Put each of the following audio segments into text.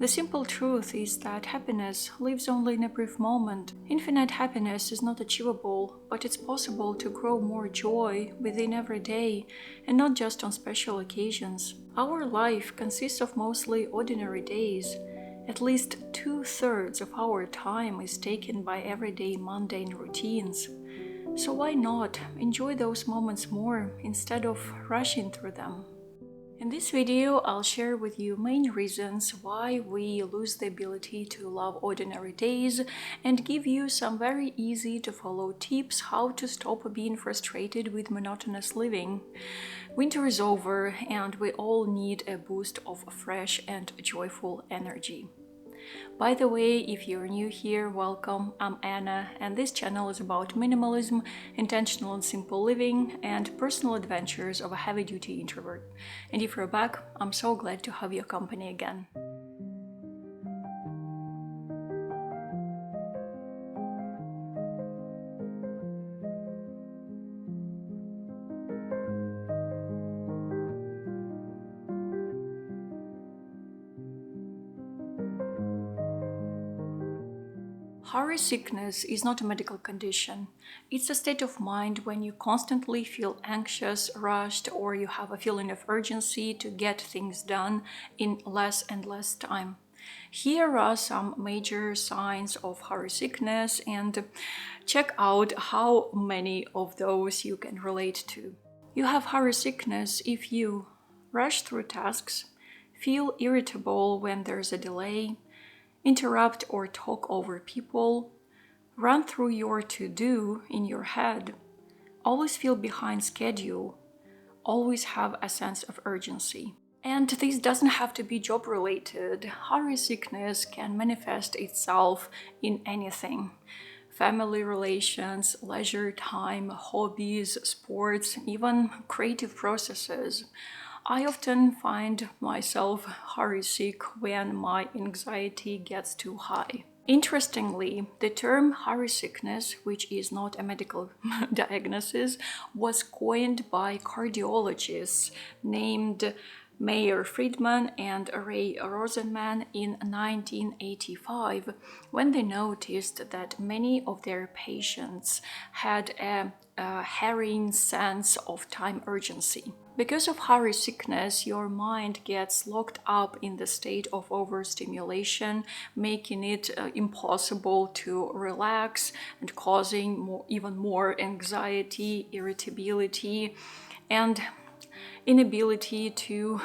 The simple truth is that happiness lives only in a brief moment. Infinite happiness is not achievable, but it's possible to grow more joy within every day, and not just on special occasions. Our life consists of mostly ordinary days. At least 2/3 of our time is taken by everyday mundane routines. So why not enjoy those moments more instead of rushing through them? In this video, I'll share with you main reasons why we lose the ability to love ordinary days and give you some very easy to follow tips how to stop being frustrated with monotonous living. Winter is over and we all need a boost of fresh and joyful energy. By the way, if you're new here, welcome. I'm Anna, and this channel is about minimalism, intentional and simple living, and personal adventures of a heavy-duty introvert. And if you're back, I'm so glad to have your company again. Hurry sickness is not a medical condition. It's a state of mind when you constantly feel anxious, rushed, or you have a feeling of urgency to get things done in less and less time. Here are some major signs of hurry sickness, and check out how many of those you can relate to. You have hurry sickness if you rush through tasks, feel irritable when there's a delay, interrupt or talk over people, run through your to-do in your head, always feel behind schedule, always have a sense of urgency. And this doesn't have to be job-related. Hurry sickness can manifest itself in anything. Family relations, leisure time, hobbies, sports, even creative processes. I often find myself hurry sick when my anxiety gets too high. Interestingly, the term hurry sickness, which is not a medical diagnosis, was coined by cardiologists named Mayer Friedman and Ray Rosenman in 1985, when they noticed that many of their patients had a harrying sense of time urgency. Because of hurry sickness, your mind gets locked up in the state of overstimulation, making it impossible to relax and causing even more anxiety, irritability, and inability to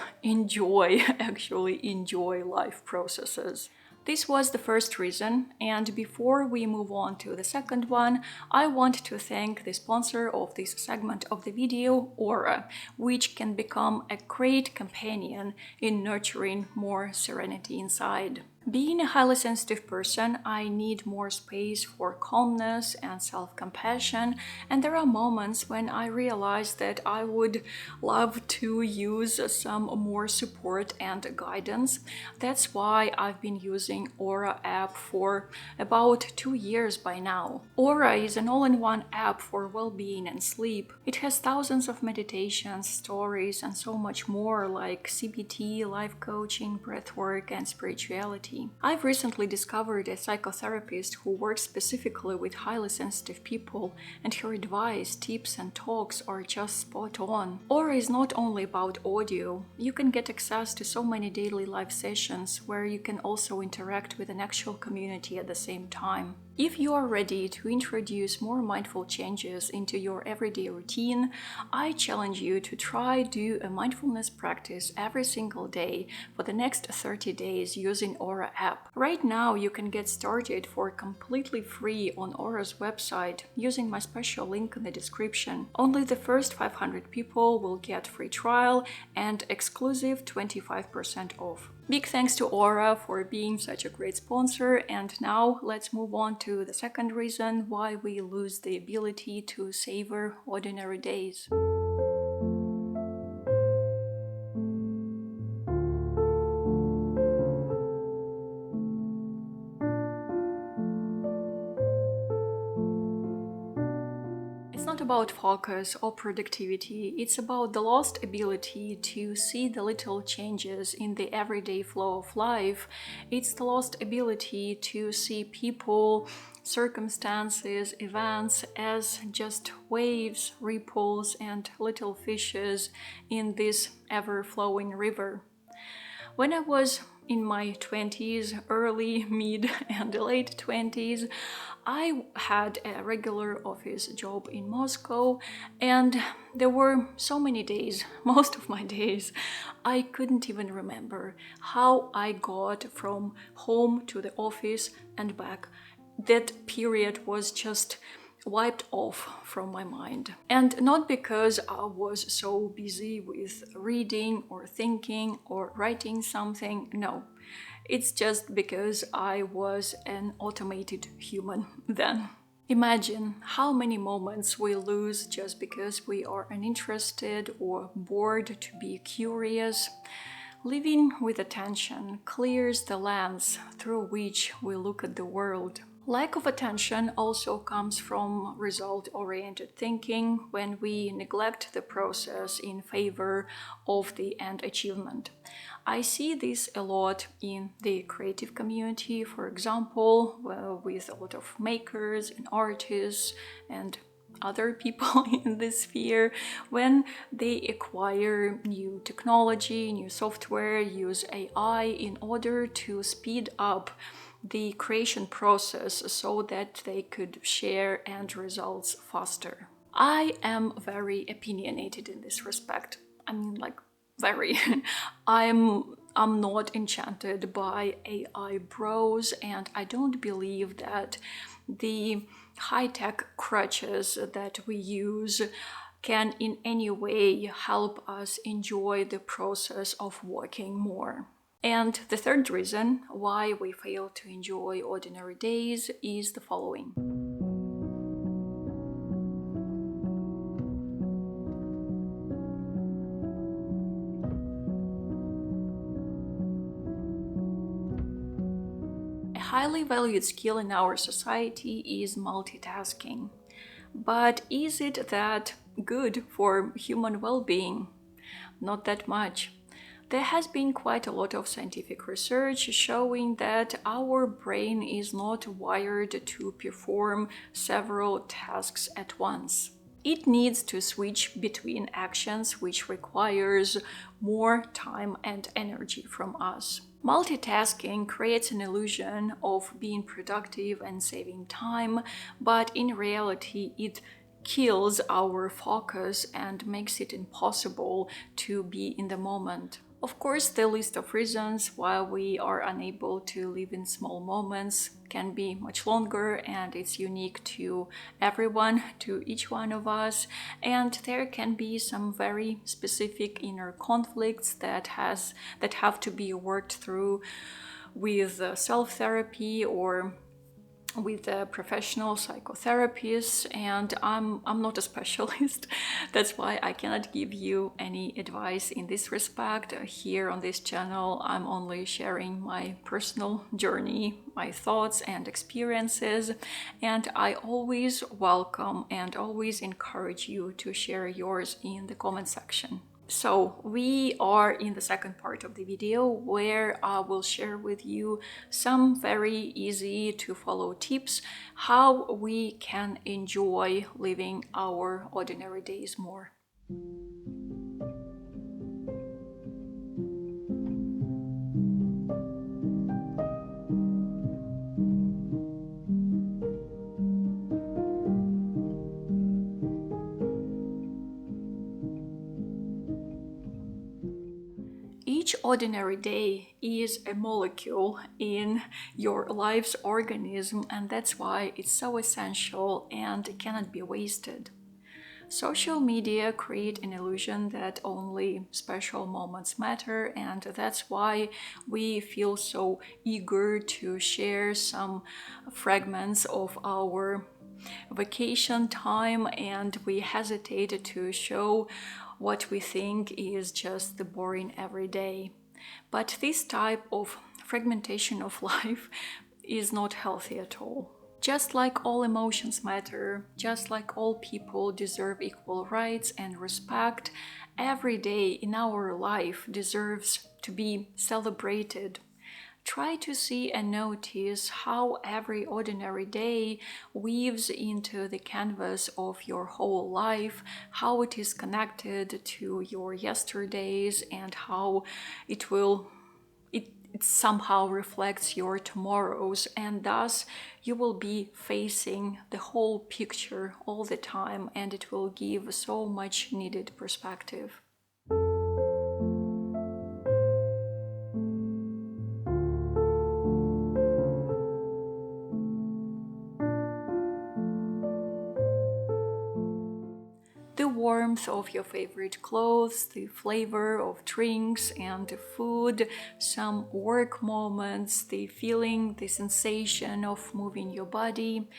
actually enjoy life processes. This was the first reason, and before we move on to the second one, I want to thank the sponsor of this segment of the video, Aura, which can become a great companion in nurturing more serenity inside. Being a highly sensitive person, I need more space for calmness and self-compassion, and there are moments when I realize that I would love to use some more support and guidance. That's why I've been using Aura app for about 2 years by now. Aura is an all-in-one app for well-being and sleep. It has thousands of meditations, stories, and so much more like CBT, life coaching, breathwork, and spirituality. I've recently discovered a psychotherapist who works specifically with highly sensitive people, and her advice, tips, and talks are just spot on. Aura is not only about audio. You can get access to so many daily live sessions where you can also interact with an actual community at the same time. If you are ready to introduce more mindful changes into your everyday routine, I challenge you to try do a mindfulness practice every single day for the next 30 days using Aura app. Right now, you can get started for completely free on Aura's website using my special link in the description. Only the first 500 people will get free trial and exclusive 25% off. Big thanks to Aura for being such a great sponsor, and now let's move on to the second reason why we lose the ability to savor ordinary days. It's not about focus or productivity, it's about the lost ability to see the little changes in the everyday flow of life. It's the lost ability to see people, circumstances, events as just waves, ripples, and little fishes in this ever-flowing river. When I was in my 20s, early, mid, and late 20s, I had a regular office job in Moscow, and there were so many days, most of my days, I couldn't even remember how I got from home to the office and back. That period was just wiped off from my mind. And not because I was so busy with reading or thinking or writing something, no. It's just because I was an automated human then. Imagine how many moments we lose just because we are uninterested or bored to be curious. Living with attention clears the lens through which we look at the world. Lack of attention also comes from result-oriented thinking when we neglect the process in favor of the end achievement. I see this a lot in the creative community, for example, with a lot of makers and artists and other people in this sphere. When they acquire new technology, new software, use AI in order to speed up the creation process so that they could share end results faster. I am very opinionated in this respect. I mean, like, very. I'm not enchanted by AI bros, and I don't believe that the high-tech crutches that we use can in any way help us enjoy the process of working more. And the third reason why we fail to enjoy ordinary days is the following. A highly valued skill in our society is multitasking. But is it that good for human well-being? Not that much. There has been quite a lot of scientific research showing that our brain is not wired to perform several tasks at once. It needs to switch between actions, which requires more time and energy from us. Multitasking creates an illusion of being productive and saving time, but in reality it kills our focus and makes it impossible to be in the moment. Of course, the list of reasons why we are unable to live in small moments can be much longer, and it's unique to everyone, to each one of us, and there can be some very specific inner conflicts that have to be worked through with self-therapy or with a professional psychotherapist, and I'm not a specialist. That's why I cannot give you any advice in this respect. Here on this channel, I'm only sharing my personal journey, my thoughts and experiences, and I always welcome and always encourage you to share yours in the comment section. So we are in the second part of the video where I will share with you some very easy to follow tips how we can enjoy living our ordinary days more. Each ordinary day is a molecule in your life's organism, and that's why it's so essential and cannot be wasted. Social media create an illusion that only special moments matter, and that's why we feel so eager to share some fragments of our vacation time, and we hesitate to show what we think is just the boring everyday. But this type of fragmentation of life is not healthy at all. Just like all emotions matter, just like all people deserve equal rights and respect, every day in our life deserves to be celebrated. Try to see and notice how every ordinary day weaves into the canvas of your whole life, how it is connected to your yesterdays, and how it will it somehow reflects your tomorrows, and thus you will be facing the whole picture all the time, and it will give so much needed perspective. The warmth of your favorite clothes, the flavor of drinks and food, some work moments, the feeling, the sensation of moving your body.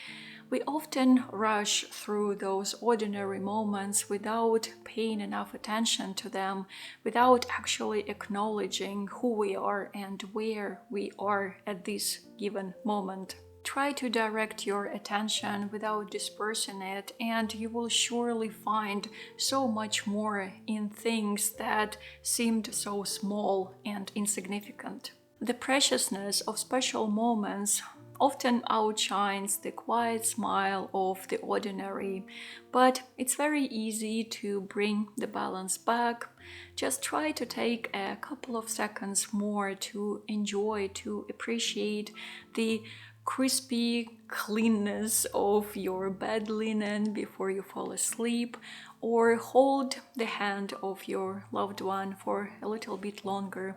We often rush through those ordinary moments without paying enough attention to them, without actually acknowledging who we are and where we are at this given moment. Try to direct your attention without dispersing it, and you will surely find so much more in things that seemed so small and insignificant. The preciousness of special moments often outshines the quiet smile of the ordinary, but it's very easy to bring the balance back. Just try to take a couple of seconds more to enjoy, to appreciate the crispy cleanness of your bed linen before you fall asleep, or hold the hand of your loved one for a little bit longer.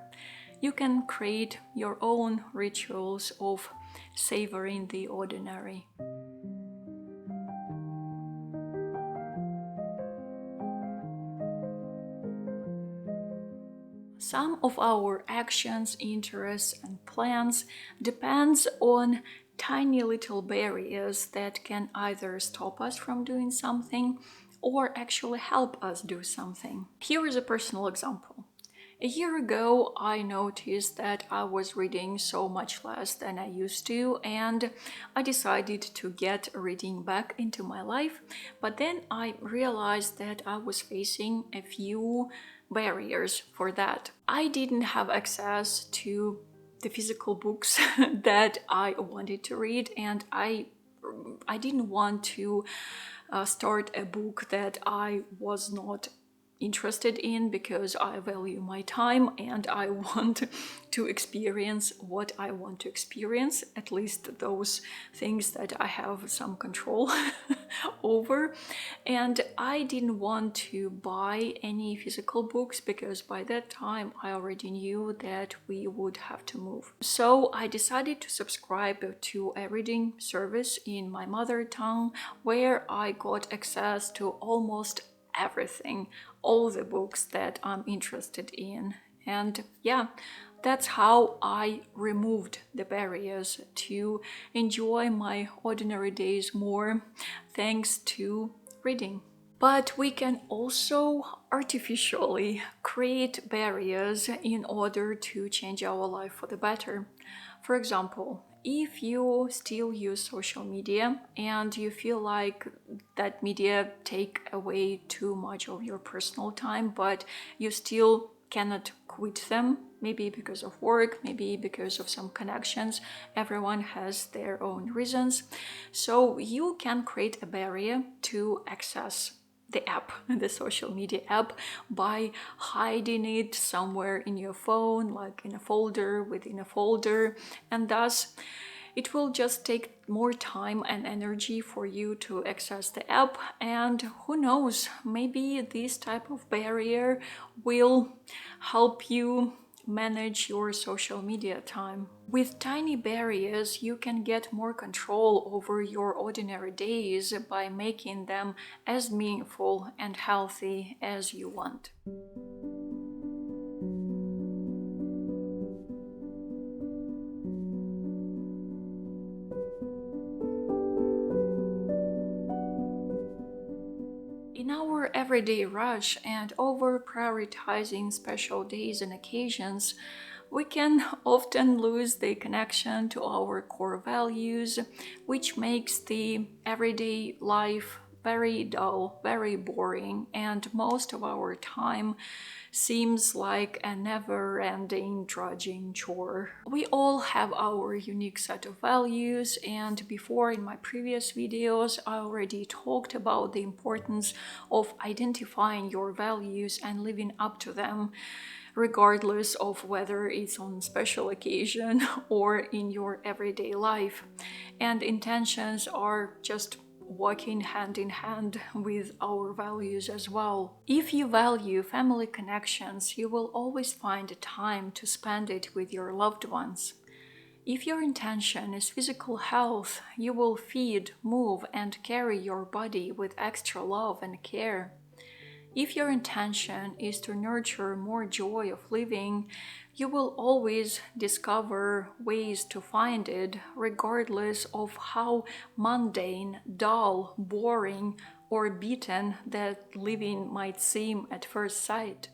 You can create your own rituals of savoring the ordinary. Some of our actions, interests, and plans depends on tiny little barriers that can either stop us from doing something or actually help us do something. Here is a personal example. A year ago, I noticed that I was reading so much less than I used to, and I decided to get reading back into my life. But then I realized that I was facing a few barriers for that. I didn't have access to the physical books that I wanted to read, and I didn't want to start a book that I was not interested in, because I value my time and I want to experience what I want to experience, at least those things that I have some control over. And I didn't want to buy any physical books because by that time I already knew that we would have to move. So I decided to subscribe to a reading service in my mother tongue, where I got access to almost everything, all the books that I'm interested in. And yeah, that's how I removed the barriers to enjoy my ordinary days more, thanks to reading. But we can also artificially create barriers in order to change our life for the better. For example, if you still use social media and you feel like that media take away too much of your personal time, but you still cannot quit them, maybe because of work, maybe because of some connections, everyone has their own reasons. So you can create a barrier to access the app, the social media app, by hiding it somewhere in your phone, like in a folder within a folder, and thus it will just take more time and energy for you to access the app. And who knows, maybe this type of barrier will help you manage your social media time. With tiny barriers, you can get more control over your ordinary days by making them as meaningful and healthy as you want. In our everyday rush and over prioritizing special days and occasions, We can often lose the connection to our core values, which makes the everyday life very dull, very boring, and most of our time seems like a never-ending drudging chore. We all have our unique set of values, and before in my previous videos I already talked about the importance of identifying your values and living up to them, regardless of whether it's on special occasion or in your everyday life. And intentions are just walking hand in hand with our values as well. If you value family connections, you will always find a time to spend it with your loved ones. If your intention is physical health, you will feed, move, and carry your body with extra love and care. If your intention is to nurture more joy of living, you will always discover ways to find it, regardless of how mundane, dull, boring, or beaten that living might seem at first sight.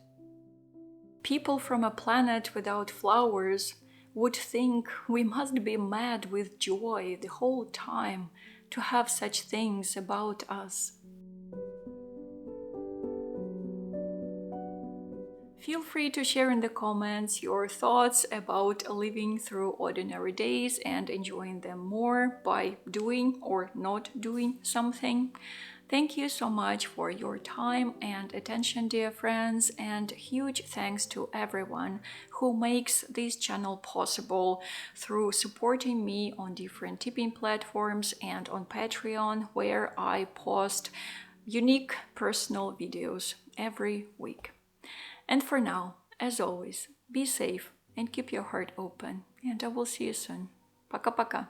People from a planet without flowers would think we must be mad with joy the whole time to have such things about us. Feel free to share in the comments your thoughts about living through ordinary days and enjoying them more by doing or not doing something. Thank you so much for your time and attention, dear friends, and huge thanks to everyone who makes this channel possible through supporting me on different tipping platforms and on Patreon, where I post unique personal videos every week. And for now, as always, be safe and keep your heart open. And I will see you soon. Пока-пока.